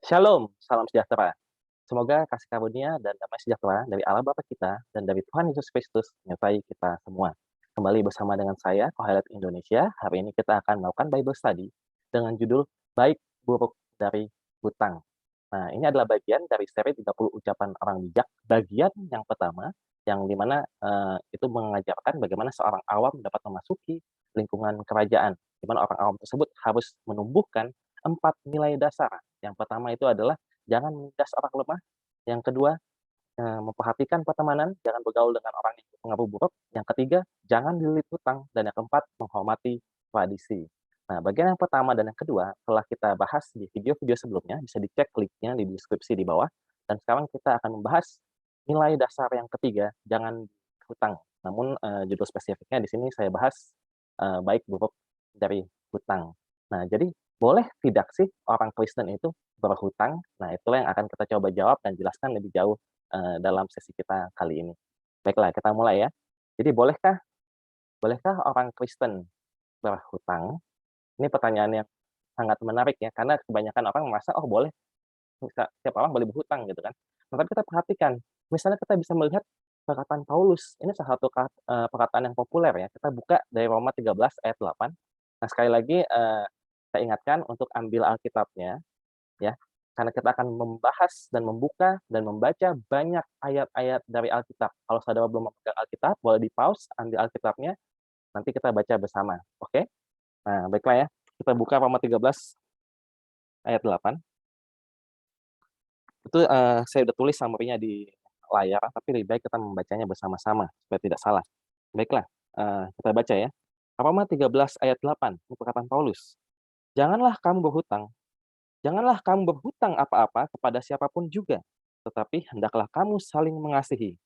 Shalom, salam sejahtera. Semoga kasih karunia dan damai sejahtera dari Allah Bapa kita dan dari Tuhan Yesus Kristus menyertai kita semua. Kembali bersama dengan saya, Kohelet Indonesia. Hari ini kita akan melakukan Bible Study dengan judul Baik Buruk dari Hutang. Nah, ini adalah bagian dari seri 30 ucapan orang bijak. Bagian yang pertama, yang dimana itu mengajarkan bagaimana seorang awam dapat memasuki lingkungan kerajaan, di mana orang awam tersebut harus menumbuhkan 4 nilai dasar. Yang pertama itu adalah jangan menindas orang lemah. Yang kedua, memperhatikan pertemanan, jangan bergaul dengan orang yang berpengaruh buruk. Yang ketiga, jangan dililit hutang. Dan yang keempat, menghormati tradisi. Nah, bagian yang pertama dan yang kedua telah kita bahas di video-video sebelumnya, bisa dicek linknya di deskripsi di bawah. Dan sekarang kita akan membahas nilai dasar yang ketiga, jangan hutang. Namun judul spesifiknya di sini saya bahas baik buruk dari hutang. Nah, jadi boleh tidak sih orang Kristen itu berhutang? Nah, itulah yang akan kita coba jawab dan jelaskan lebih jauh dalam sesi kita kali ini. Baiklah, kita mulai ya. Jadi bolehkah orang Kristen berhutang? Ini pertanyaan yang sangat menarik ya, karena kebanyakan orang merasa, "Oh boleh, setiap orang boleh berhutang," gitu kan. Nah, tapi kita perhatikan, misalnya kita bisa melihat perkataan Paulus, ini salah satu perkataan yang populer ya, kita buka dari Roma 13 ayat 8. Nah, sekali lagi, saya ingatkan untuk ambil Alkitabnya, ya, karena kita akan membahas dan membuka dan membaca banyak ayat-ayat dari Alkitab. Kalau saudara belum memegang Alkitab, boleh di-pause, ambil Alkitabnya, nanti kita baca bersama, oke? Nah, baiklah ya, kita buka Roma 13 ayat 8. Itu, saya udah tulis summary-nya di layar, tapi lebih baik kita membacanya bersama-sama supaya tidak salah. Baiklah, kita baca ya. Roma 13 ayat 8, ini perkataan Paulus. Janganlah kamu berhutang apa-apa kepada siapapun juga, tetapi hendaklah kamu saling mengasihi.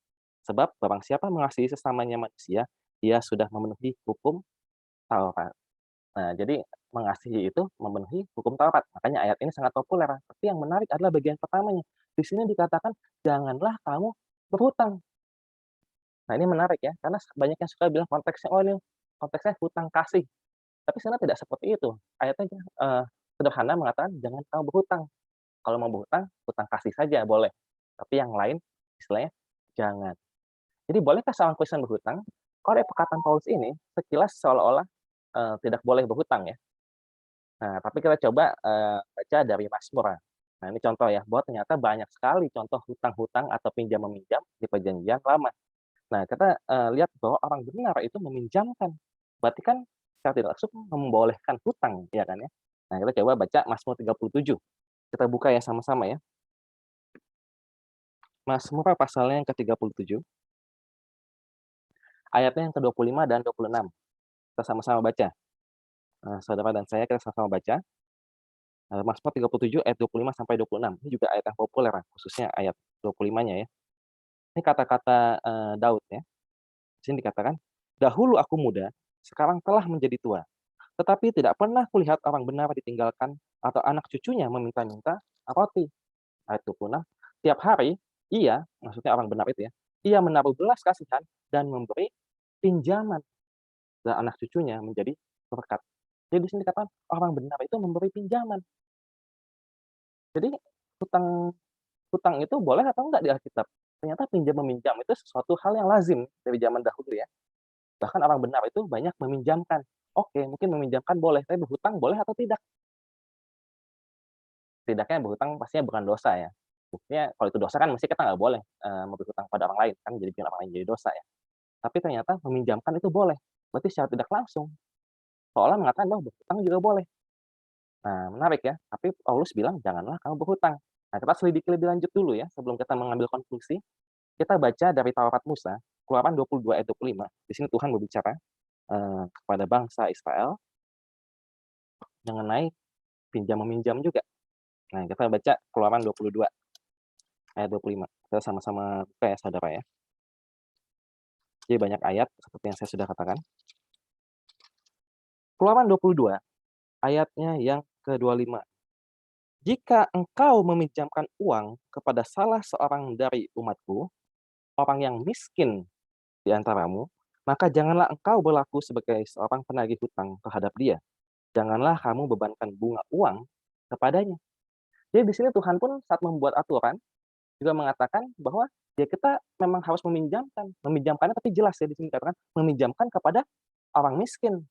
Sebab barang siapa mengasihi sesamanya manusia, ia sudah memenuhi hukum Taurat. Nah, jadi mengasihi itu memenuhi hukum Taurat. Makanya ayat ini sangat populer. Tapi yang menarik adalah bagian pertamanya. Di sini dikatakan, janganlah kamu berhutang. Nah, ini menarik ya, karena banyak yang suka bilang konteksnya, oh ini konteksnya hutang kasih. Tapi sebenarnya tidak seperti itu. Ayatnya sederhana mengatakan, jangan kamu berhutang. Kalau mau berhutang, hutang kasih saja boleh. Tapi yang lain, istilahnya, jangan. Jadi bolehkah seorang Kristen berhutang? Kalau dari perkataan Paulus ini, sekilas seolah-olah tidak boleh berhutang ya. Nah, tapi kita coba baca dari Mazmur. Nah, ini contoh ya, bahwa ternyata banyak sekali contoh hutang-hutang atau pinjam-meminjam di Perjanjian Lama. Nah, kita lihat bahwa orang benar itu meminjamkan. Berarti kan secara tidak langsung membolehkan hutang, ya kan ya. Nah, kita coba baca Mazmur 37. Kita buka ya sama-sama ya. Mazmur pasalnya yang ke-37, ayatnya yang ke-25 dan 26. Kita sama-sama baca. Saudara dan saya kita sama-sama baca. Mazmur 37 ayat 25 sampai 26. Ini juga ayat yang populer, khususnya ayat 25-nya ya. Ini kata-kata Daud ya. Di sini dikatakan, "Dahulu aku muda, sekarang telah menjadi tua. Tetapi tidak pernah kulihat orang benar ditinggalkan atau anak cucunya meminta-minta roti." Ayat 26, "Tiap hari ia," maksudnya orang benar itu ya, "ia menaruh belas kasihan dan memberi pinjaman, dan anak cucunya menjadi berkat." Jadi di sini dikatakan orang benar itu memberi pinjaman. Jadi hutang hutang itu boleh atau enggak di Alkitab? Ternyata pinjam-meminjam itu sesuatu hal yang lazim dari zaman dahulu ya. Bahkan orang benar itu banyak meminjamkan. Oke, mungkin meminjamkan boleh, tapi berhutang boleh atau tidak? Setidaknya berhutang pastinya bukan dosa ya. Buktinya kalau itu dosa kan mesti kita nggak boleh, memberi hutang pada orang lain, kan jadi bikin orang lain jadi dosa ya. Tapi ternyata meminjamkan itu boleh. Berarti secara tidak langsung, seolah mengatakan bahwa berhutang juga boleh. Nah, menarik ya, tapi Paulus bilang, "Janganlah kamu berhutang." Nah, kita selidiki lebih lanjut dulu ya, sebelum kita mengambil konklusi. Kita baca dari Taurat Musa, Keluaran 22 ayat 25. Di sini Tuhan berbicara, kepada bangsa Israel mengenai pinjam-meminjam juga. Nah, kita baca Keluaran 22 ayat 25. Kita sama-sama buka ya, saudara ya. Jadi banyak ayat seperti yang saya sudah katakan. Keluaran 22, ayatnya yang ke-25. "Jika engkau meminjamkan uang kepada salah seorang dari umatku, orang yang miskin di antaramu, maka janganlah engkau berlaku sebagai seorang penagih hutang terhadap dia. Janganlah kamu bebankan bunga uang kepadanya. Jadi di sini Tuhan pun saat membuat aturan juga mengatakan bahwa ya kita memang harus meminjamkan. Meminjamkannya tapi jelas ya di sini dikatakan meminjamkan kepada orang miskin,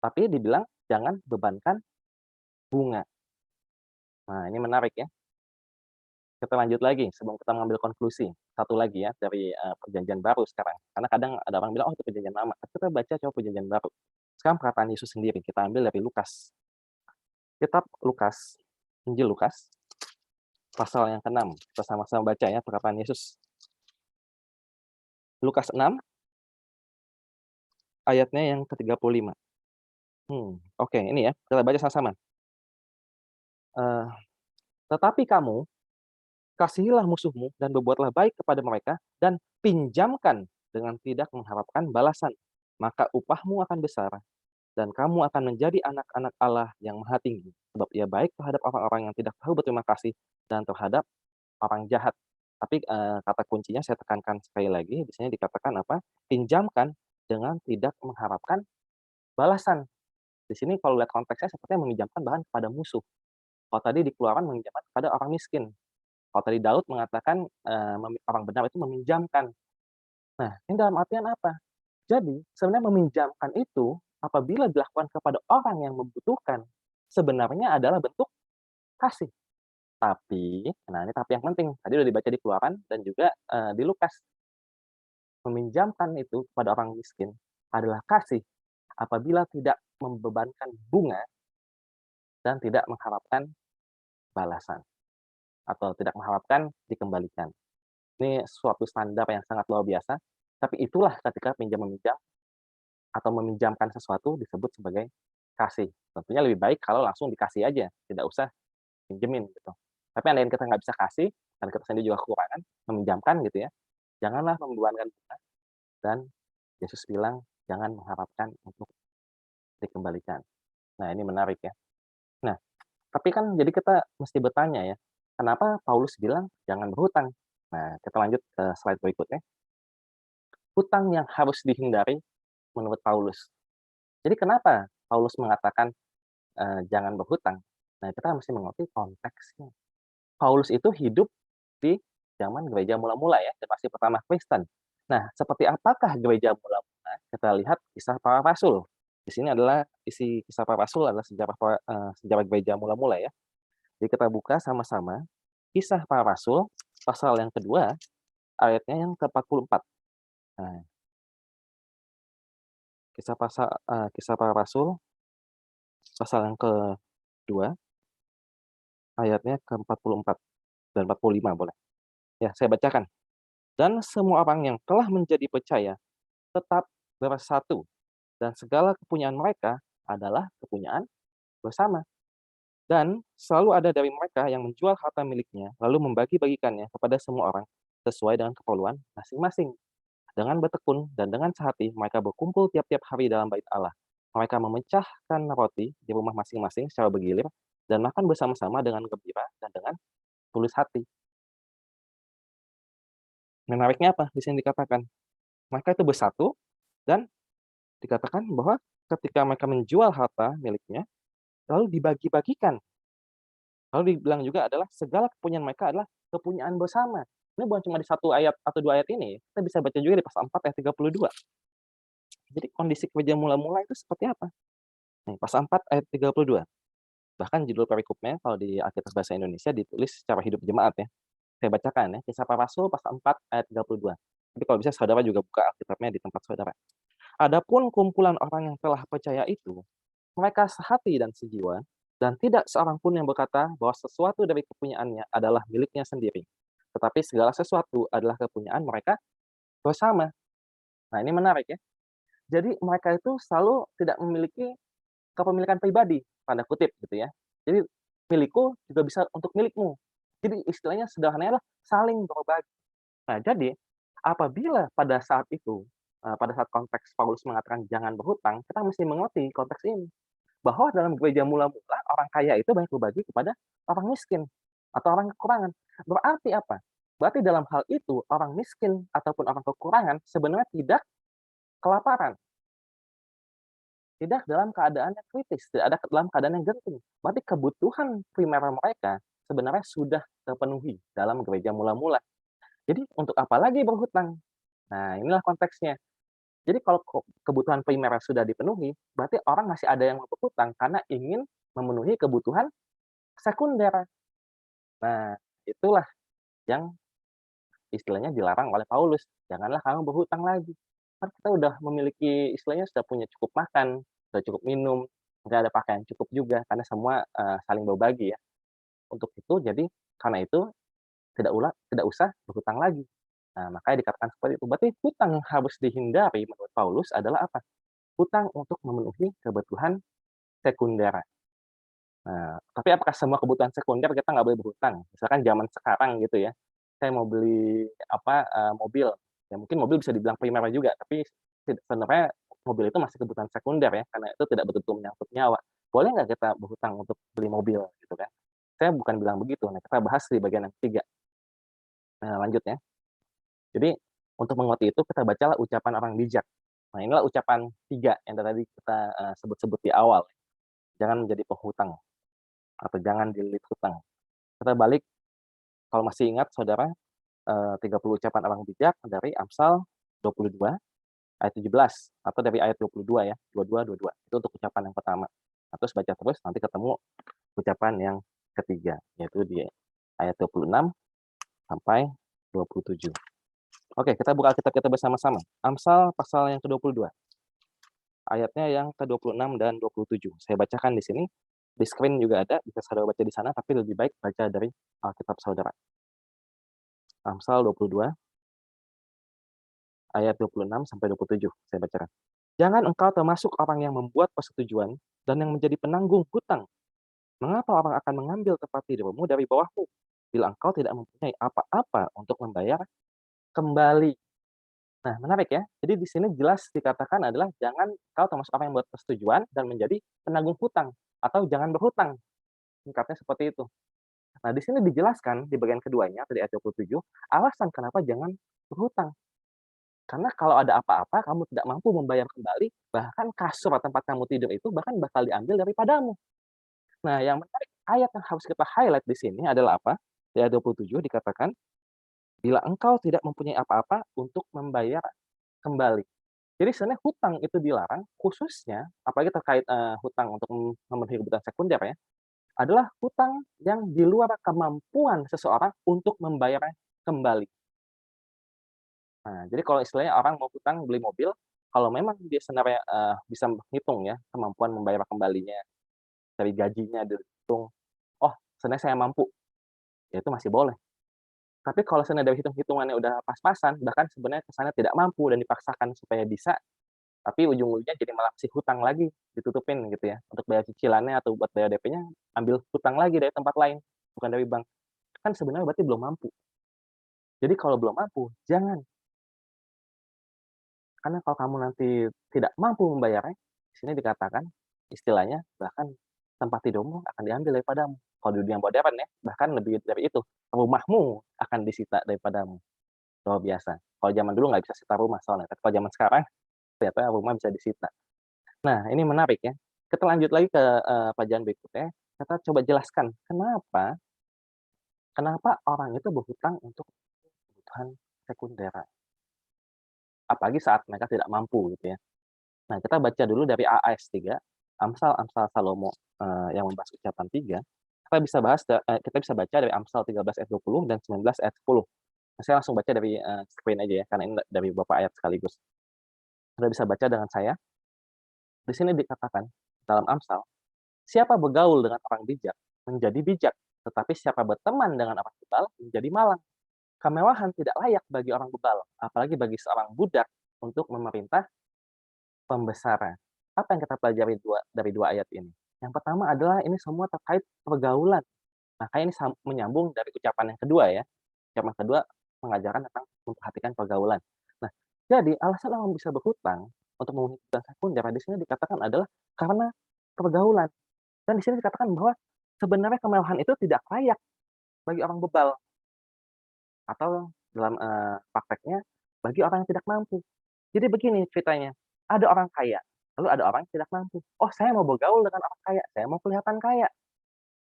tapi dibilang jangan bebankan bunga. Nah, ini menarik ya. Kita lanjut lagi sebelum kita mengambil konklusi. Satu lagi ya dari, Perjanjian Baru sekarang. Karena kadang ada orang bilang, "Oh, itu Perjanjian Lama." Kita baca coba Perjanjian Baru. Sekarang perkataan Yesus sendiri, kita ambil dari Lukas. Kitab Lukas, Injil Lukas, pasal yang ke-6. Kita sama-sama baca ya perkataan Yesus. Lukas 6, ayatnya yang ke-35. Oke, ini ya, kita baca sama-sama. Eee, "Tetapi kamu kasihilah musuhmu dan berbuatlah baik kepada mereka dan pinjamkan dengan tidak mengharapkan balasan. Maka upahmu akan besar dan kamu akan menjadi anak-anak Allah yang Maha Tinggi. Sebab Ia baik terhadap orang-orang yang tidak tahu berterima kasih dan terhadap orang jahat." Tapi, kata kuncinya saya tekankan sekali lagi, di sini dikatakan apa, pinjamkan dengan tidak mengharapkan balasan. Di sini kalau lihat konteksnya sepertinya meminjamkan bahkan kepada musuh. Kalau tadi di Keluaran meminjamkan kepada orang miskin. Kalau tadi Daud mengatakan, orang benar itu meminjamkan. Nah, ini dalam artian apa? Jadi, sebenarnya meminjamkan itu apabila dilakukan kepada orang yang membutuhkan, sebenarnya adalah bentuk kasih. Tapi, nah ini tapi yang penting, tadi udah dibaca di Keluaran dan juga, di Lukas. Meminjamkan itu kepada orang miskin adalah kasih apabila tidak membebankan bunga dan tidak mengharapkan balasan atau tidak mengharapkan dikembalikan. Ini suatu standar yang sangat luar biasa, tapi itulah ketika pinjam-meminjam atau meminjamkan sesuatu disebut sebagai kasih. Tentunya lebih baik kalau langsung dikasih aja, tidak usah pinjemin gitu. Tapi andaikan kita nggak bisa kasih, dan kita sendiri juga kekurangan, meminjamkan gitu ya, janganlah membebankan kita dan Yesus bilang, jangan mengharapkan untuk dikembalikan. Nah, ini menarik ya. Nah, tapi kan jadi kita mesti bertanya ya, kenapa Paulus bilang jangan berhutang? Nah, kita lanjut ke slide berikutnya. Hutang yang harus dihindari menurut Paulus. Jadi kenapa Paulus mengatakan, jangan berhutang? Nah, kita mesti mengerti konteksnya. Paulus itu hidup di zaman gereja mula-mula ya, generasi pertama Kristen. Nah, seperti apakah gereja mula-mula? Kita lihat kisah para rasul. Di sini adalah isi kisah para rasul adalah sejarah gereja mula-mula ya. Jadi kita buka sama-sama kisah para rasul pasal yang kedua ayatnya yang ke-44. Nah, kisah para rasul pasal yang kedua ayatnya ke-44 dan 45 boleh. Ya, saya bacakan. "Dan semua orang yang telah menjadi percaya tetap bersatu, dan segala kepunyaan mereka adalah kepunyaan bersama. Dan selalu ada dari mereka yang menjual harta miliknya, lalu membagi-bagikannya kepada semua orang sesuai dengan keperluan masing-masing. Dengan bertekun dan dengan sehati, mereka berkumpul tiap-tiap hari dalam bait Allah. Mereka memecahkan roti di rumah masing-masing secara bergilir dan makan bersama-sama dengan gembira dan dengan tulus hati." Menariknya apa? Di sini dikatakan, mereka itu bersatu dan dikatakan bahwa ketika mereka menjual harta miliknya, lalu dibagi-bagikan. Lalu dibilang juga adalah segala kepunyaan mereka adalah kepunyaan bersama. Ini bukan cuma di satu ayat atau 2 ayat ini, kita bisa baca juga di pasal 4 ayat 32. Jadi kondisi gereja mula-mula itu seperti apa? Nih, pasal 4 ayat 32. Bahkan judul perikopnya kalau di Alkitab Bahasa Indonesia ditulis secara hidup jemaat ya. Saya bacakan ya, Kisah Para Rasul pasal 4 ayat 32. Tapi kalau bisa saudara juga buka Alkitabnya di tempat saudara. "Adapun kumpulan orang yang telah percaya itu, mereka sehati dan sejiwa, dan tidak seorang pun yang berkata bahwa sesuatu dari kepunyaannya adalah miliknya sendiri, tetapi segala sesuatu adalah kepunyaan mereka bersama." Nah, ini menarik ya. Jadi mereka itu selalu tidak memiliki kepemilikan pribadi, tanda kutip gitu ya. Jadi milikku juga bisa untuk milikmu. Jadi istilahnya sederhananya adalah saling berbagi. Nah, jadi apabila pada saat itu, pada saat konteks Paulus mengatakan jangan berhutang, kita mesti mengerti konteks ini. Bahwa dalam gereja mula-mula orang kaya itu banyak berbagi kepada orang miskin atau orang kekurangan. Berarti apa? Berarti dalam hal itu orang miskin ataupun orang kekurangan sebenarnya tidak kelaparan. tidak dalam keadaan yang kritis, tidak ada dalam keadaan yang genting. Berarti kebutuhan primer mereka sebenarnya sudah terpenuhi dalam gereja mula-mula. Jadi untuk apa lagi berhutang? Nah, inilah konteksnya. Jadi kalau kebutuhan primer sudah dipenuhi, berarti orang masih ada yang mau berhutang karena ingin memenuhi kebutuhan sekunder. Nah, itulah yang istilahnya dilarang oleh Paulus, "Janganlah kamu berhutang lagi." Kan kita udah memiliki istilahnya sudah punya cukup makan, sudah cukup minum, nggak ada pakaian cukup juga, karena semua, saling berbagi ya. Untuk itu jadi karena itu tidak usah berhutang lagi. Nah, makanya dikatakan seperti itu. Berarti hutang yang harus dihindari menurut Paulus adalah apa? Hutang untuk memenuhi kebutuhan sekunder. Nah, tapi apakah semua kebutuhan sekunder kita nggak boleh berhutang? Misalkan zaman sekarang gitu ya, saya mau beli apa, mobil, ya mungkin mobil bisa dibilang primer juga, tapi sebenarnya mobil itu masih kebutuhan sekunder ya, karena itu tidak betul-betul menyangkut nyawa. Boleh nggak kita berhutang untuk beli mobil gitu kan? Saya bukan bilang begitu, nah kita bahas di bagian yang ketiga. Nah lanjut ya. Jadi untuk mengerti itu kita bacalah ucapan orang bijak. Nah inilah ucapan 3 yang tadi kita, sebut-sebut di awal. Jangan menjadi penghutang atau jangan dililit hutang. Kita balik kalau masih ingat saudara, 30 ucapan orang bijak dari Amsal 22 ayat 17 atau dari ayat 22 ya, 22. Itu untuk ucapan yang pertama. Nah, terus baca terus nanti ketemu ucapan yang ketiga, yaitu di ayat 26 sampai 27. Oke, kita buka Alkitab kita bersama-sama. Amsal pasal yang ke-22, ayatnya yang ke-26 dan 27. Saya bacakan di sini, di screen juga ada, bisa saudara baca di sana, tapi lebih baik baca dari Alkitab saudara. Amsal 22 ayat 26 sampai 27, saya bacakan. Jangan engkau termasuk orang yang membuat persetujuan dan yang menjadi penanggung hutang. Mengapa orang akan mengambil tempat tidurmu dari bawahmu, bila engkau tidak mempunyai apa-apa untuk membayar kembali? Nah, menarik ya. Jadi di sini jelas dikatakan adalah jangan kau termasuk orang yang membuat persetujuan dan menjadi penanggung hutang atau jangan berhutang. Singkatnya seperti itu. Nah, di sini dijelaskan di bagian keduanya tadi ayat 27, alasan kenapa jangan berhutang. Karena kalau ada apa-apa kamu tidak mampu membayar kembali, bahkan kasur atau tempat kamu tidur itu bahkan bakal diambil daripadamu. Nah, yang menarik ayat yang harus kita highlight di sini adalah apa? Di ayat 27 dikatakan, "Bila engkau tidak mempunyai apa-apa untuk membayar kembali." Jadi sebenarnya hutang itu dilarang, khususnya apalagi terkait, hutang untuk memenuhi kebutuhan sekunder ya, adalah hutang yang di luar kemampuan seseorang untuk membayarnya kembali. Nah, jadi kalau istilahnya orang mau hutang beli mobil, kalau memang dia sebenarnya, bisa menghitung ya kemampuan membayar kembalinya, dari gajinya dihitung, "Oh, sebenarnya saya mampu," ya itu masih boleh. Tapi kalau seandainya dari hitung-hitungannya udah pas-pasan, bahkan sebenarnya kesannya tidak mampu dan dipaksakan supaya bisa, tapi ujung-ujungnya jadi malah si hutang lagi, ditutupin gitu ya, untuk bayar cicilannya atau buat bayar DP-nya, ambil hutang lagi dari tempat lain, bukan dari bank. Kan sebenarnya berarti belum mampu. Jadi kalau belum mampu, jangan. Karena kalau kamu nanti tidak mampu membayarnya, di sini dikatakan, istilahnya bahkan tempat tidurmu akan diambil daripadamu. Kalau di dunia modern ya, bahkan lebih dari itu, rumahmu akan disita daripadamu. Luar biasa. Kalau zaman dulu nggak bisa sita rumah soalnya, tapi kalau zaman sekarang ternyata rumah bisa disita. Nah, ini menarik ya. Kita lanjut lagi ke, pelajaran berikutnya, kita coba jelaskan kenapa kenapa orang itu berhutang untuk kebutuhan sekunder, apalagi saat mereka tidak mampu gitu ya. Nah, kita baca dulu dari AAS 3, Amsal-Amsal Salomo, yang membahas ucapan 3. Kita bisa baca dari Amsal 13 ayat 20 dan 19 ayat 10. Nah, saya langsung baca dari, screen aja ya, karena ini dari beberapa ayat sekaligus. Sudah bisa baca dengan saya? Di sini dikatakan dalam Amsal, "Siapa bergaul dengan orang bijak, menjadi bijak, tetapi siapa berteman dengan orang bebal, menjadi malang. Kemewahan tidak layak bagi orang bebal, apalagi bagi seorang budak untuk memerintah pembesar." Apa yang kita pelajari dari 2 ayat ini? Yang pertama adalah ini semua terkait pergaulan. Makanya ini menyambung dari ucapan yang kedua ya. Ucapan kedua mengajarkan tentang memperhatikan pergaulan. Nah, jadi alasan orang bisa berhutang untuk memenuhi kebutuhan sekunder di sini dikatakan adalah karena pergaulan. Dan di sini dikatakan bahwa sebenarnya kemewahan itu tidak layak bagi orang bebal atau dalam, prakteknya bagi orang yang tidak mampu. Jadi begini ceritanya, ada orang kaya. Lalu ada orang yang tidak mampu, "Oh, saya mau bergaul dengan orang kaya, saya mau kelihatan kaya."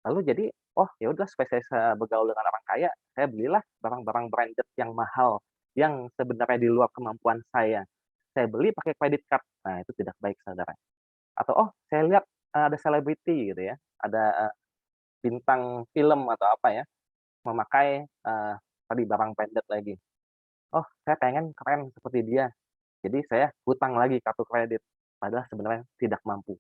Lalu jadi, "Oh, ya udah supaya saya bisa bergaul dengan orang kaya, saya belilah barang-barang branded yang mahal, yang sebenarnya di luar kemampuan saya. Saya beli pakai credit card." Nah, itu tidak baik, saudara. Atau, "Oh, saya lihat, ada selebriti," gitu ya, ada, bintang film atau apa ya, memakai, tadi barang branded lagi. "Oh, saya pengen keren seperti dia." Jadi saya hutang lagi kartu kredit, padahal sebenarnya tidak mampu.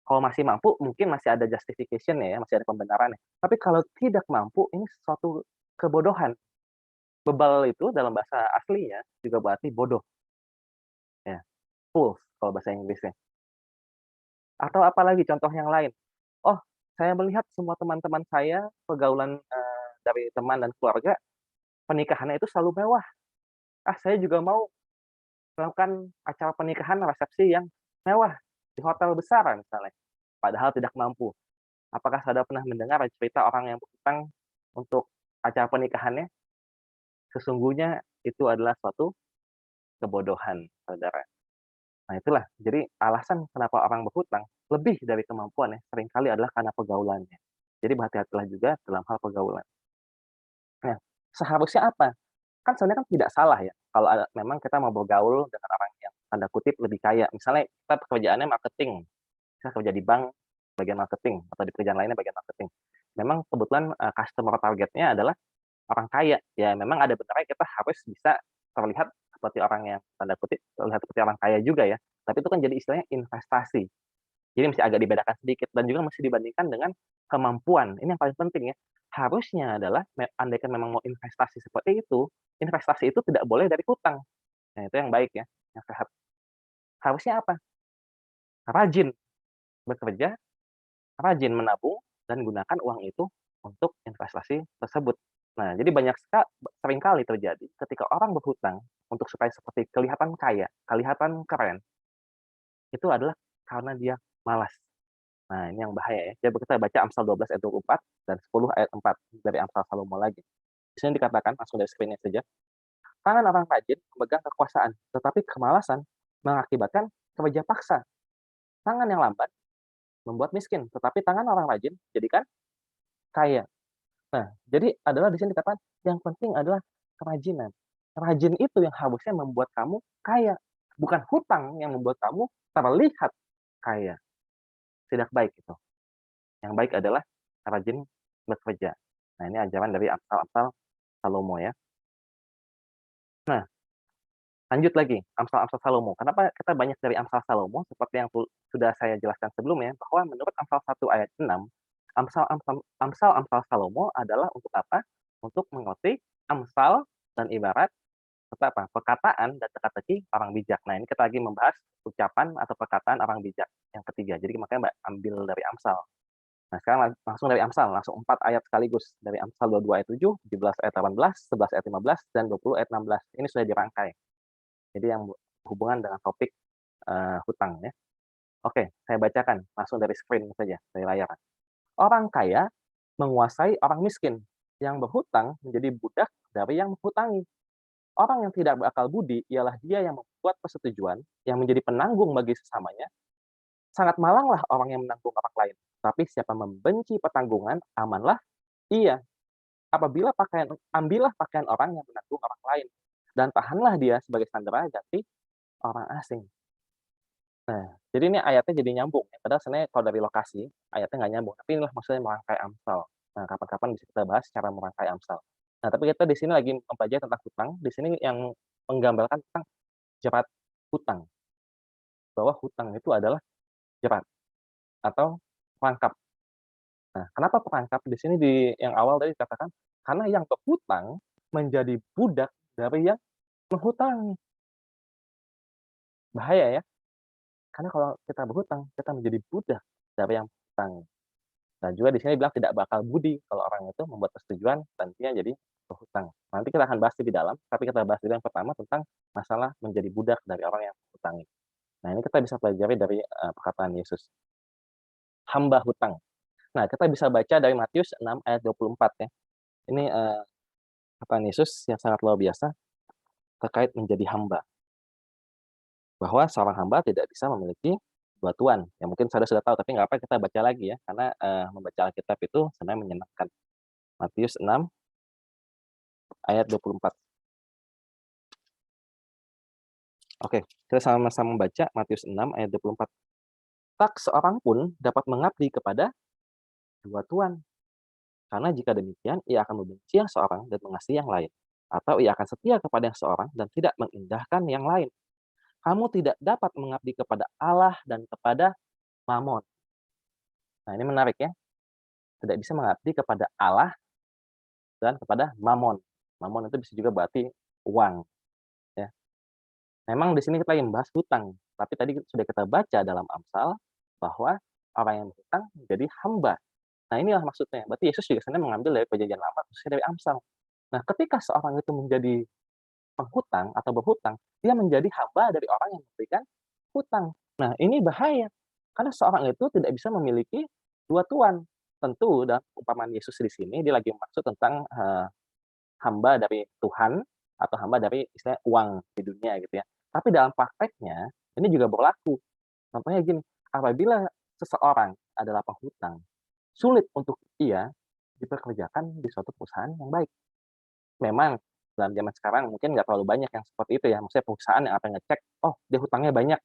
Kalau masih mampu mungkin masih ada justification-nya ya, masih ada pembenarannya. Tapi kalau tidak mampu, ini suatu kebodohan. Bebal itu dalam bahasa aslinya juga berarti bodoh, ya, fools kalau bahasa Inggrisnya. Atau apalagi contoh yang lain, "Oh, saya melihat semua teman-teman saya pergaulan, dari teman dan keluarga, pernikahannya itu selalu mewah. Ah, saya juga mau melakukan acara pernikahan, resepsi yang mewah, di hotel besar," misalnya, padahal tidak mampu. Apakah Saudara pernah mendengar cerita orang yang berhutang untuk acara pernikahannya? Sesungguhnya itu adalah suatu kebodohan, Saudara. Nah itulah, jadi alasan kenapa orang berhutang lebih dari kemampuannya seringkali adalah karena pergaulannya. Jadi berhati-hatilah juga dalam hal pergaulan. Nah, seharusnya apa? Kan sebenarnya kan tidak salah ya, kalau memang kita mau bergaul dengan orang yang tanda kutip lebih kaya. Misalnya kita pekerjaannya marketing, kita kerja di bank bagian marketing atau di pekerjaan lainnya bagian marketing. Memang kebetulan, customer targetnya adalah orang kaya, ya memang ada benarnya kita harus bisa terlihat seperti orang yang tanda kutip "terlihat seperti orang kaya" juga ya, tapi itu kan jadi istilahnya investasi. Jadi mesti agak dibedakan sedikit dan juga mesti dibandingkan dengan kemampuan. Ini yang paling penting ya. Harusnya adalah andaikan memang mau investasi seperti itu, investasi itu tidak boleh dari hutang. Nah itu yang baik ya, yang sehat. Harusnya apa? Rajin bekerja, rajin menabung, dan gunakan uang itu untuk investasi tersebut. Nah, jadi seringkali terjadi ketika orang berhutang untuk supaya seperti kelihatan kaya, kelihatan keren, itu adalah karena dia malas. Nah, ini yang bahaya ya. Coba kita baca Amsal 12 ayat 24 dan 10 ayat 4 dari Amsal Salomo lagi. Di sini dikatakan, langsung dari screen saja, "Tangan orang rajin memegang kekuasaan, tetapi kemalasan mengakibatkan kerja paksa. Tangan yang lambat membuat miskin, tetapi tangan orang rajin jadikan kaya." Nah, jadi adalah di sini dikatakan yang penting adalah kerajinan. Rajin itu yang harusnya membuat kamu kaya, bukan hutang yang membuat kamu terlihat kaya. Tidak baik itu. Yang baik adalah rajin bekerja. Nah, ini ajaran dari Amsal-Amsal Salomo ya. Nah, lanjut lagi, Amsal-Amsal Salomo. Kenapa kita banyak dari Amsal Salomo seperti yang sudah saya jelaskan sebelumnya, bahwa menurut Amsal 1 ayat 6, Amsal-Amsal Salomo adalah untuk apa? Untuk mengerti amsal dan ibarat serta apa? Perkataan dan teka-teki orang bijak. Nah, ini kita lagi membahas ucapan atau perkataan orang bijak yang ketiga. Jadi makanya Mbak ambil dari Amsal. Nah, sekarang langsung dari Amsal, langsung 4 ayat sekaligus. Dari Amsal 22 ayat 7, 17 ayat 18, 11 ayat 15, dan 20 ayat 16. Ini sudah dirangkai. Jadi yang berhubungan dengan topik, hutang ya. Oke, saya bacakan langsung dari screen saja, dari layar. Orang kaya menguasai orang miskin, yang berhutang menjadi budak dari yang menghutangi. Orang yang tidak berakal budi ialah dia yang membuat persetujuan, yang menjadi penanggung bagi sesamanya. Sangat malanglah orang yang menanggung orang lain, tapi siapa membenci pertanggungan, amanlah ia. Ambillah pakaian orang yang menanggung orang lain, dan tahanlah dia sebagai sandera ganti orang asing. Nah, jadi ini ayatnya jadi nyambung ya, padahal sebenarnya kalau dari lokasi, ayatnya nggak nyambung, tapi inilah maksudnya merangkai Amsal. Nah, kapan-kapan bisa kita bahas cara merangkai Amsal. Nah, tapi kita di sini lagi mempelajari tentang hutang, di sini yang menggambarkan tentang jerat hutang, bahwa hutang itu adalah jerat atau perangkap. Nah, kenapa perangkap? Di sini yang awal tadi dikatakan, karena yang berhutang menjadi budak dari yang menghutangi. Bahaya ya, karena kalau kita berhutang, kita menjadi budak dari yang berhutang. Nah, juga di sini bilang tidak bakal budi kalau orang itu membuat persetujuan dan dia jadi berhutang. Nanti kita akan bahas lebih dalam, tapi kita bahas dulu yang pertama tentang masalah menjadi budak dari orang yang menghutangi. Nah, ini kita bisa pelajari dari, perkataan Yesus, hamba hutang. Nah, kita bisa baca dari Matius 6 ayat 24 ya. Ini, perkataan Yesus yang sangat luar biasa terkait menjadi hamba. bahwa seorang hamba tidak bisa memiliki dua tuan. Ya mungkin Saudara sudah tahu, tapi nggak apa kita baca lagi ya, karena, membaca Alkitab itu sebenarnya menyenangkan. Matius 6 ayat 24. Oke, kita sama-sama membaca Matius 6 ayat 24. "Tak seorang pun dapat mengabdi kepada dua tuan, karena jika demikian ia akan membenci yang seorang dan mengasihi yang lain, atau ia akan setia kepada yang seorang dan tidak mengindahkan yang lain. Kamu tidak dapat mengabdi kepada Allah dan kepada Mamon." Nah, ini menarik ya, tidak bisa mengabdi kepada Allah dan kepada Mamon. Mamon itu bisa juga berarti uang, ya. Memang di sini kita lagi membahas hutang, tapi tadi sudah kita baca dalam Amsal bahwa orang yang berhutang menjadi hamba. Nah, inilah maksudnya. Berarti Yesus juga sebenarnya mengambil dari Perjanjian Lama, khususnya dari Amsal. Nah, ketika seorang itu menjadi penghutang atau berhutang, dia menjadi hamba dari orang yang memberikan hutang. Nah, ini bahaya, karena seorang itu tidak bisa memiliki dua tuan. Tentu dalam umpamaan Yesus di sini dia lagi maksud tentang, hamba dari Tuhan atau hamba dari istilahnya uang di dunia gitu ya. Tapi dalam prakteknya ini juga berlaku. Contohnya gini, apabila seseorang adalah penghutang, sulit untuk ia dipekerjakan di suatu perusahaan yang baik. Memang dalam zaman sekarang mungkin nggak terlalu banyak yang seperti itu ya, maksudnya perusahaan yang akan ngecek, "Oh, dia hutangnya banyak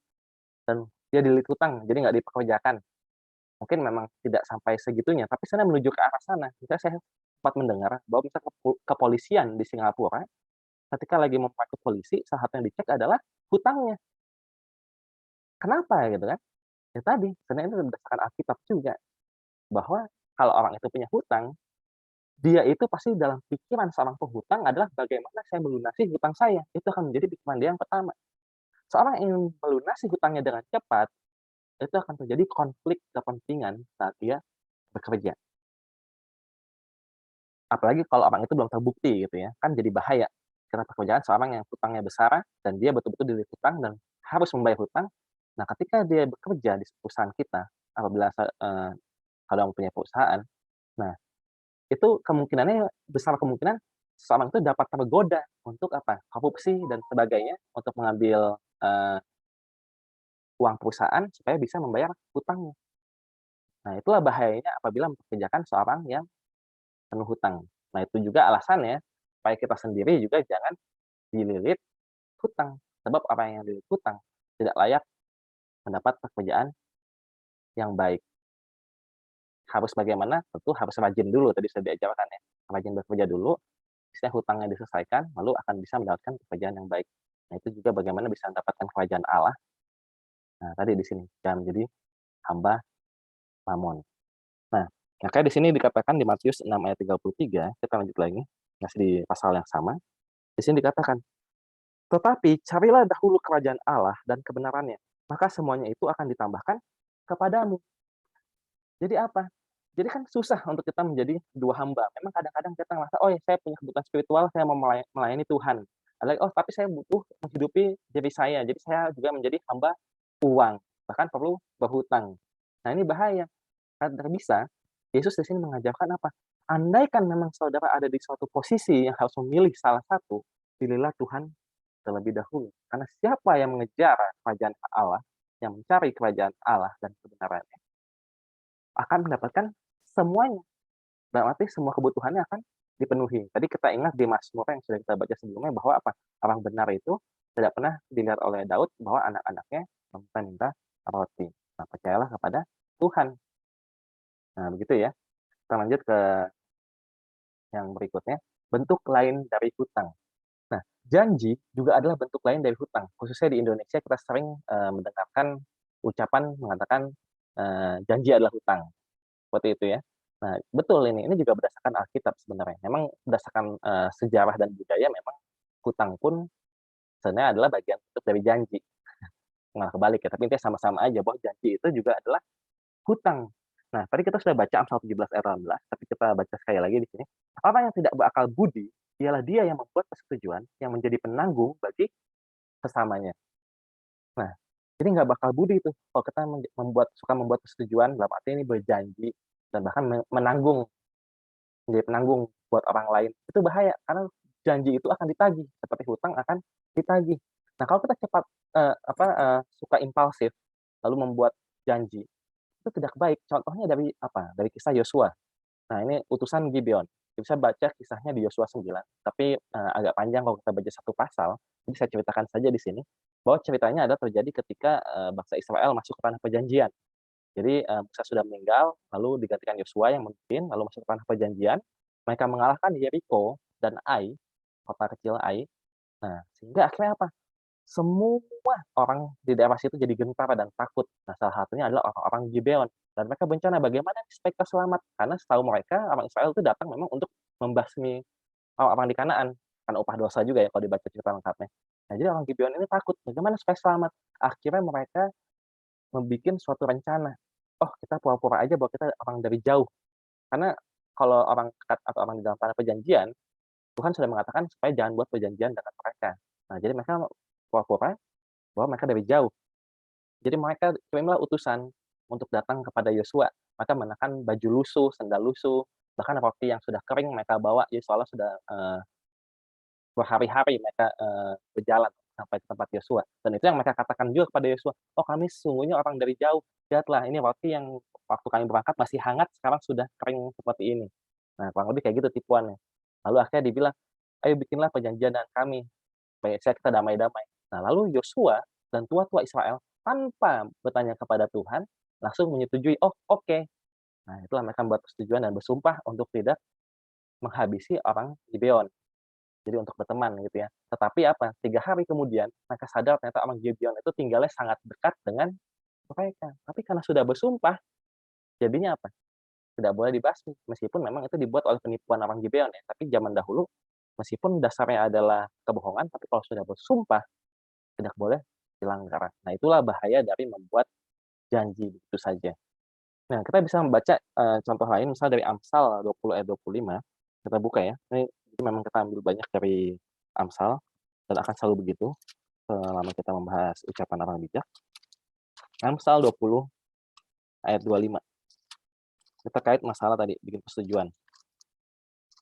dan dia dililit hutang, jadi nggak dipekerjakan." Mungkin memang tidak sampai segitunya, tapi sana menuju ke arah sana. Misalnya saya sempat mendengar bahwa misal kepolisian di Singapura, ketika lagi memanggil polisi, salah satu yang dicek adalah hutangnya. Kenapa gitu kan? Ya tadi, sebenarnya itu berdasarkan Alkitab juga, bahwa kalau orang itu punya hutang, dia itu pasti dalam pikiran seorang penghutang adalah bagaimana saya melunasi hutang saya, itu akan menjadi pikiran dia yang pertama. Seorang yang ingin melunasi hutangnya dengan cepat, itu akan terjadi konflik kepentingan saat dia bekerja. Apalagi kalau orang itu belum terbukti gitu ya, kan jadi bahaya. Karena pekerjaan seorang yang hutangnya besar dan dia betul-betul dililit hutang dan harus membayar hutang. Nah, ketika dia bekerja di perusahaan kita, apabila kalau mempunyai perusahaan, nah itu kemungkinannya besar kemungkinan seseorang itu dapat tergoda untuk apa, korupsi dan sebagainya untuk mengambil, uang perusahaan supaya bisa membayar hutangnya. Nah, itulah bahayanya apabila mempekerjakan seorang yang penuh hutang. Nah, itu juga alasannya supaya kita sendiri juga jangan dililit hutang. Sebab orang yang dililit hutang tidak layak mendapat pekerjaan yang baik. Harus bagaimana? Tentu harus rajin dulu, tadi sudah diajarkan ya. Rajin bekerja dulu, misalnya hutangnya diselesaikan, lalu akan bisa mendapatkan pekerjaan yang baik. Nah, itu juga bagaimana bisa mendapatkan kerajaan Allah. Nah, tadi di sini, jangan menjadi hamba Mamon. Nah, makanya di sini dikatakan di Matius 6 ayat 33, kita lanjut lagi, masih di pasal yang sama. Di sini dikatakan, "Tetapi carilah dahulu kerajaan Allah dan kebenarannya, maka semuanya itu akan ditambahkan kepadamu." Jadi apa? Jadi kan susah untuk kita menjadi dua hamba. Memang kadang-kadang kita ngerasa, "Oh ya, saya punya kebutuhan spiritual, saya mau melayani Tuhan." Ada lagi, "Oh, tapi saya butuh menghidupi diri saya, jadi saya juga menjadi hamba uang, bahkan perlu berhutang." Nah, ini bahaya. Agar bisa, Yesus di sini mengajarkan apa? Andaikan memang saudara ada di suatu posisi yang harus memilih salah satu, pilihlah Tuhan terlebih dahulu. Karena siapa yang mengejar kerajaan Allah, yang mencari kerajaan Allah dan kebenarannya, akan mendapatkan semuanya. Dalam arti semua kebutuhannya akan dipenuhi. Tadi kita ingat di Mazmur yang sudah kita baca sebelumnya bahwa apa? Orang benar itu tidak pernah dilihat oleh Daud bahwa anak-anaknya meminta-minta roti. Nah, percayalah kepada Tuhan. Nah, begitu ya. Kita lanjut ke yang berikutnya, bentuk lain dari hutang. Nah, janji juga adalah bentuk lain dari hutang. Khususnya di Indonesia kita sering, mendengarkan ucapan mengatakan, janji adalah hutang, seperti itu ya. Nah, betul ini juga berdasarkan Alkitab sebenarnya. Memang berdasarkan, sejarah dan budaya memang hutang pun sebenarnya adalah bagian bentuk dari janji. Malah kebalik ya, tapi intinya sama-sama aja bahwa janji itu juga adalah hutang. Nah, tadi kita sudah baca Amsal 17 ayat 18, tapi kita baca sekali lagi di sini. Orang yang tidak berakal budi, ialah dia yang membuat persetujuan yang menjadi penanggung bagi sesamanya. Nah, jadi nggak bakal budi itu kalau kita suka membuat persetujuan, dalam arti ini berjanji, dan bahkan menanggung, menjadi penanggung buat orang lain. Itu bahaya, karena janji itu akan ditagih, seperti hutang akan ditagih. Nah, kalau kita cepat, suka impulsif, lalu membuat janji, itu tidak baik. Contohnya dari apa, dari kisah Yosua. Nah, ini utusan Gibeon. Bisa baca kisahnya di Yosua 9, tapi, agak panjang kalau kita baca satu pasal, jadi saya ceritakan saja di sini, bahwa ceritanya ada terjadi ketika, bangsa Israel masuk ke tanah perjanjian. Jadi, Musa sudah meninggal, lalu digantikan Yosua yang memimpin, lalu masuk ke tanah perjanjian. Mereka mengalahkan Yeriko dan Ai, kota kecil Ai. Nah, sehingga akhirnya apa? Semua orang di daerah situ jadi gentar dan takut. Nah, salah satunya adalah orang-orang Gibeon. Dan mereka berencana bagaimana nih supaya kita selamat. Karena setahu mereka orang Israel itu datang memang untuk membasmi orang-orang di Kanaan. Karena upah dosa juga ya kalau dibaca cerita lengkapnya. Nah, jadi orang Gibeon ini takut bagaimana supaya selamat. Akhirnya mereka membuat suatu rencana. Oh, kita pura-pura aja bahwa kita orang dari jauh. Karena kalau orang dekat atau orang di dalam tanah perjanjian, Tuhan sudah mengatakan supaya jangan buat perjanjian dengan mereka. Nah, jadi mereka pura-pura bahwa mereka dari jauh. Jadi mereka kirimlah utusan untuk datang kepada Yosua. Mereka mengenakan baju lusuh, sandal lusuh, bahkan roti yang sudah kering mereka bawa, ya soalnya sudah, berhari-hari mereka, berjalan sampai ke tempat Yosua. Dan itu yang mereka katakan juga kepada Yosua, "Oh, kami sesungguhnya orang dari jauh. Lihatlah ini roti yang waktu kami berangkat masih hangat, sekarang sudah kering seperti ini." Nah, kurang lebih kayak gitu tipuannya. Lalu akhirnya dibilang, "Ayo bikinlah perjanjian dengan kami, supaya kita damai-damai." Nah, lalu Yosua dan tua-tua Israel tanpa bertanya kepada Tuhan, langsung menyetujui, "Oh, oke." Nah, itulah mereka membuat persetujuan dan bersumpah untuk tidak menghabisi orang Gibeon. Jadi untuk berteman gitu ya. Tetapi apa, 3 hari kemudian mereka sadar ternyata orang Gibeon itu tinggalnya sangat dekat dengan mereka. Tapi karena sudah bersumpah, jadinya apa, tidak boleh dibasmi. Meskipun memang itu dibuat oleh penipuan orang Gibeon ya, tapi zaman dahulu meskipun dasarnya adalah kebohongan, tapi kalau sudah bersumpah tidak boleh dilanggar. Nah, itulah bahaya dari membuat janji begitu saja. Nah, kita bisa membaca, contoh lain misal dari Amsal 20 ayat 25, kita buka ya. Ini memang kita ambil banyak dari Amsal dan akan selalu begitu selama kita membahas ucapan orang bijak. Amsal 20 ayat 25. Ini terkait masalah tadi bikin persetujuan.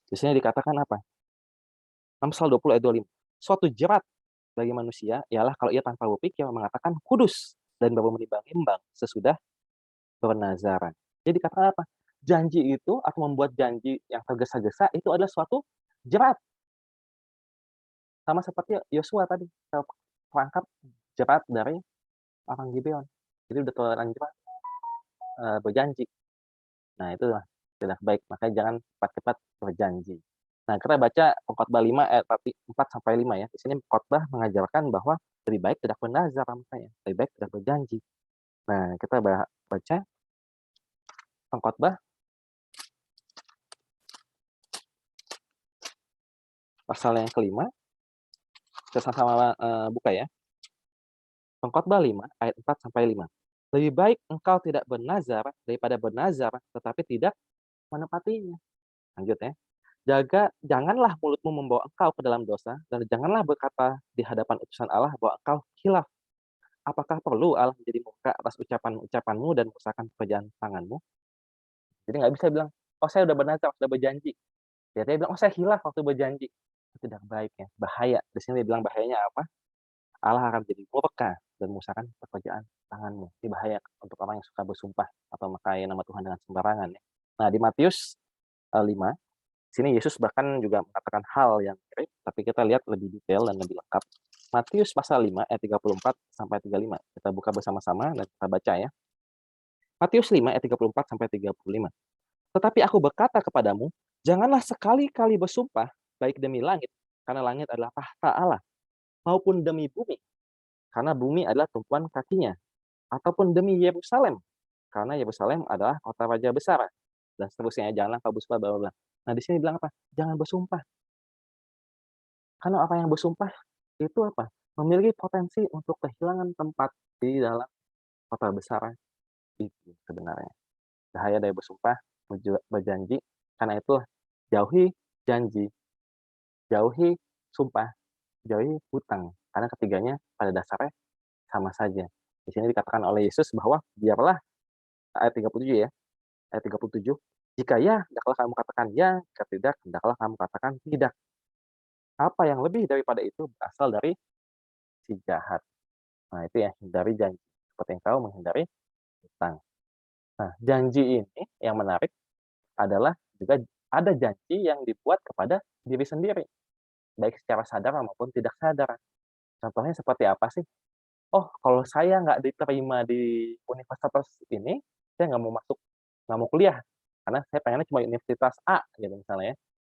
Di sini dikatakan apa? Amsal 20 ayat 25. Suatu jerat bagi manusia ialah kalau ia tanpa berpikir mengatakan kudus dan baru menimbang-nimbang sesudah bernazaran. Jadi dikatakan apa? Janji itu atau membuat janji yang tergesa-gesa itu adalah suatu jerat. Sama seperti Yosua tadi, terperangkap jerat dari orang Gibeon. Jadi udah terlanjur berjanji. Nah, itu tidak baik, makanya jangan cepat-cepat berjanji. Nah, kita baca Pengkhotbah 5 ayat 4 sampai 5 ya. Di sini Khotbah mengajarkan bahwa lebih baik tidak bernazar makanya, lebih baik tidak berjanji. Nah, kita baca Pengkhotbah pasal yang kelima, kita sama-sama buka ya. Pengkhotbah 5 ayat 4 sampai 5. Lebih baik engkau tidak bernazar daripada bernazar tetapi tidak menepatinya. Lanjut ya. Janganlah mulutmu membawa engkau ke dalam dosa, dan janganlah berkata di hadapan utusan Allah bahwa engkau khilaf. Apakah perlu Allah menjadi murka atas ucapan-ucapanmu dan merusakan pekerjaan tanganmu? Jadi nggak bisa bilang, oh saya udah bernazar, sudah berjanji. Dia bilang, oh saya khilaf waktu berjanji. Itu tidak baik ya, bahaya. Di sini dia bilang bahayanya apa? Allah akan menjadi murka dan merusakan pekerjaan tanganmu. Ini bahaya untuk orang yang suka bersumpah atau memakai nama Tuhan dengan sembarangan ya. Nah di Matius 5, sini Yesus bahkan juga mengatakan hal yang mirip, tapi kita lihat lebih detail dan lebih lengkap. Matius pasal 5 ayat 34 sampai 35. Kita buka bersama-sama dan kita baca ya. Matius 5 ayat 34 sampai 35. Tetapi aku berkata kepadamu, janganlah sekali-kali bersumpah baik demi langit, karena langit adalah tahta Allah, maupun demi bumi, karena bumi adalah tumpuan kakinya, ataupun demi Yerusalem, karena Yerusalem adalah kota raja besar. Dan seterusnya, janganlah kau bersumpah, bla bla bla. Nah, di sini bilang apa? Jangan bersumpah. Karena orang yang bersumpah itu apa? Memiliki potensi untuk kehilangan tempat di dalam kota besar itu sebenarnya. Bahaya dari bersumpah, berjanji, karena itu jauhi janji, jauhi sumpah, jauhi hutang. Karena ketiganya pada dasarnya sama saja. Di sini dikatakan oleh Yesus bahwa biarlah ayat 37 ya, ayat 37, jika ya, hendaklah kamu katakan ya, jika tidak, hendaklah kamu katakan tidak. Apa yang lebih daripada itu berasal dari si jahat. Nah, itu ya, hindari janji, seperti yang tahu menghindari hutang. Nah, janji ini yang menarik adalah juga ada janji yang dibuat kepada diri sendiri, baik secara sadar maupun tidak sadar. Contohnya seperti apa sih? "Oh, kalau saya nggak diterima di universitas ini, saya nggak mau kuliah, karena saya pengennya cuma universitas A," gitu misalnya ya.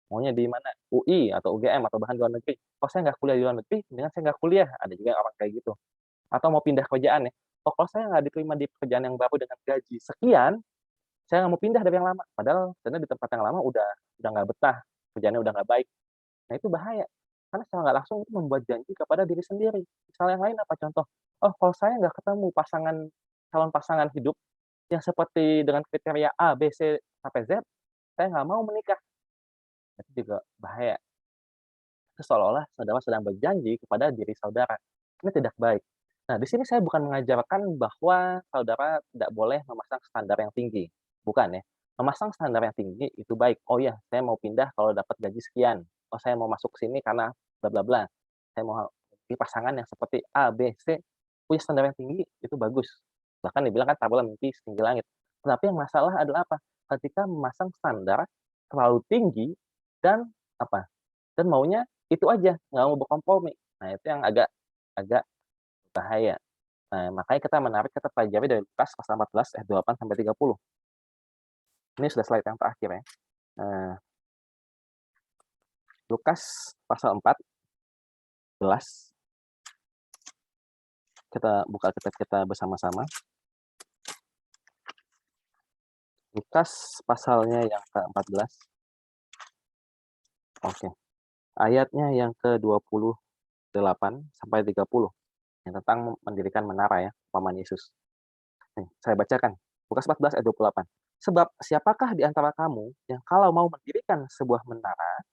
Maunya di mana? UI atau UGM atau bahkan luar negeri. "Oh, saya nggak kuliah di luar negeri, mendingan saya nggak kuliah." Ada juga orang kayak gitu. Atau mau pindah kerjaan ya, "Oh, kalau saya nggak diterima di pekerjaan yang baru dengan gaji sekian, saya nggak mau pindah dari yang lama." Padahal sebenarnya di tempat yang lama udah nggak betah, kerjaannya udah nggak baik. Nah, itu bahaya, karena secara nggak langsung itu membuat janji kepada diri sendiri. Misal yang lain apa contoh, "Oh, kalau saya nggak ketemu calon pasangan hidup yang seperti dengan kriteria A, B, C, sampai Z, saya nggak mau menikah." Itu juga bahaya. Itu seolah-olah saudara sedang berjanji kepada diri saudara. Ini tidak baik. Nah, di sini saya bukan mengajarkan bahwa saudara tidak boleh memasang standar yang tinggi, bukan ya. Memasang standar yang tinggi itu baik. "Oh ya, saya mau pindah kalau dapat gaji sekian. Oh, saya mau masuk sini karena bla bla bla. Saya mau di pasangan yang seperti A, B, C." Punya standar yang tinggi itu bagus. Bahkan dibilang kan tabula mimpi setinggi langit. Tetapi yang masalah adalah apa? Ketika memasang standar terlalu tinggi dan apa, dan maunya itu aja, nggak mau berkompromi. Nah, itu yang agak agak bahaya. Nah, makanya kita pelajari dari Lukas pasal 14 ayat 28 sampai 30. Ini sudah slide yang terakhir ya. Lukas pasal 14, kita buka kitab kita bersama-sama. Lukas pasalnya yang ke-14. Oke, ayatnya yang ke-28 sampai 30, yang tentang mendirikan menara ya, paman Yesus. Nih, saya bacakan. Lukas 14 ayat 28. "Sebab siapakah di antara kamu yang kalau mau mendirikan sebuah menara,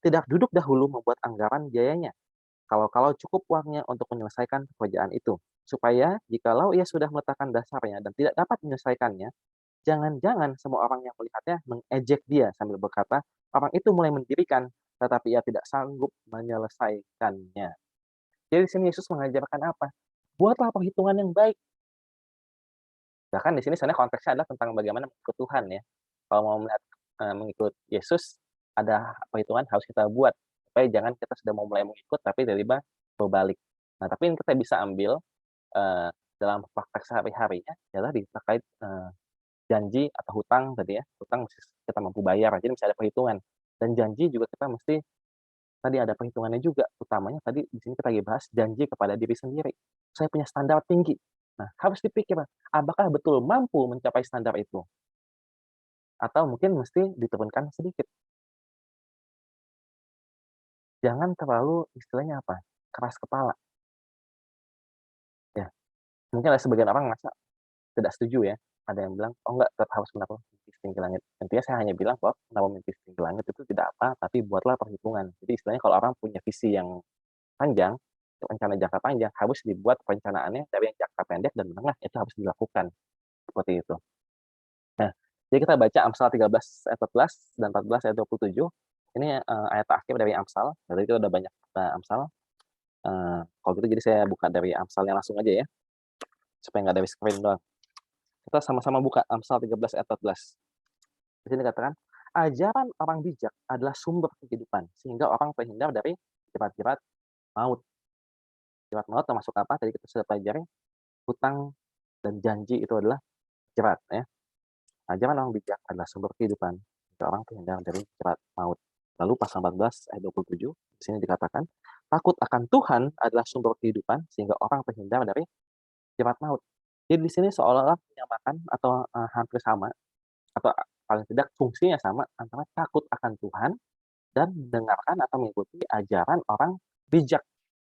tidak duduk dahulu membuat anggaran biayanya, kalau-kalau cukup uangnya untuk menyelesaikan pekerjaan itu, supaya jikalau ia sudah meletakkan dasarnya dan tidak dapat menyelesaikannya, jangan-jangan semua orang yang melihatnya mengejek dia sambil berkata, 'Orang itu mulai mendirikan, tetapi ia tidak sanggup menyelesaikannya.'" Jadi di sini Yesus mengajarkan apa? Buatlah perhitungan yang baik. Bahkan di sini sebenarnya konteksnya adalah tentang bagaimana mengikut Tuhan ya. Kalau mau melihat, mengikut Yesus, ada perhitungan harus kita buat, supaya jangan kita sudah mau mulai mengikut tapi tiba-tiba berbalik. Nah, tapi yang kita bisa ambil, dalam praktek sehari-harinya adalah terkait, janji atau hutang tadi ya, hutang mesti kita mampu bayar, jadi mesti ada perhitungan. Dan janji juga kita mesti tadi ada perhitungannya juga, utamanya tadi di sini kita lagi bahas janji kepada diri sendiri. Saya punya standar tinggi. Nah, harus dipikir, apakah betul mampu mencapai standar itu? Atau mungkin mesti diturunkan sedikit. Jangan terlalu istilahnya apa, keras kepala, ya. Mungkin ada sebagian orang merasa tidak setuju ya, ada yang bilang, "Oh enggak, tetap harus menabur mimpi setinggi langit." Intinya saya hanya bilang bahwa menabur mimpi setinggi langit itu tidak apa, tapi buatlah perhitungan. Jadi istilahnya kalau orang punya visi yang panjang, rencana jangka panjang, harus dibuat perencanaannya dari yang jangka pendek dan menengah, itu harus dilakukan, seperti itu. Nah, jadi kita baca Amsal 13 ayat 14 dan 14 ayat 27. Ini, ayat terakhir dari Amsal, tadi kita udah banyak Amsal, kalau gitu jadi saya buka dari Amsalnya langsung aja ya, supaya nggak dari screen doang. Kita sama-sama buka Amsal 13 ayat 14. Di sini dikatakan, "Ajaran orang bijak adalah sumber kehidupan, sehingga orang terhindar dari jerat-jerat maut." Jerat maut termasuk apa? Tadi kita sudah pelajari, hutang dan janji itu adalah jerat ya. Ajaran orang bijak adalah sumber kehidupan, sehingga orang terhindar dari jerat maut. Lalu pasal 14 ayat 27, di sini dikatakan, "Takut akan Tuhan adalah sumber kehidupan, sehingga orang terhindar dari jerat maut." Jadi di sini seolah-olah menyamakan atau, hampir sama atau paling tidak fungsinya sama antara takut akan Tuhan dan mendengarkan atau mengikuti ajaran orang bijak.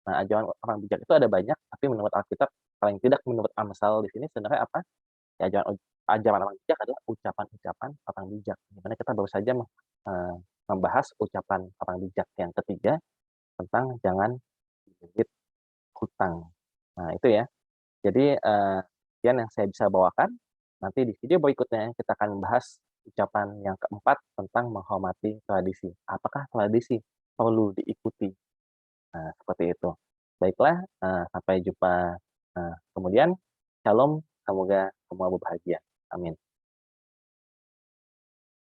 Nah, ajaran orang bijak itu ada banyak, tapi menurut Alkitab, paling tidak menurut Amsal di sini sebenarnya apa, ya ajaran orang bijak adalah ucapan-ucapan orang bijak, di mana kita baru saja membahas ucapan orang bijak yang ketiga tentang jangan menggigit hutang. Nah, itu ya. Jadi, sekian yang saya bisa bawakan. Nanti di video berikutnya kita akan membahas ucapan yang keempat tentang menghormati tradisi. Apakah tradisi perlu diikuti? Nah, seperti itu. Baiklah, sampai jumpa, kemudian. Shalom, semoga semua berbahagia. Amin.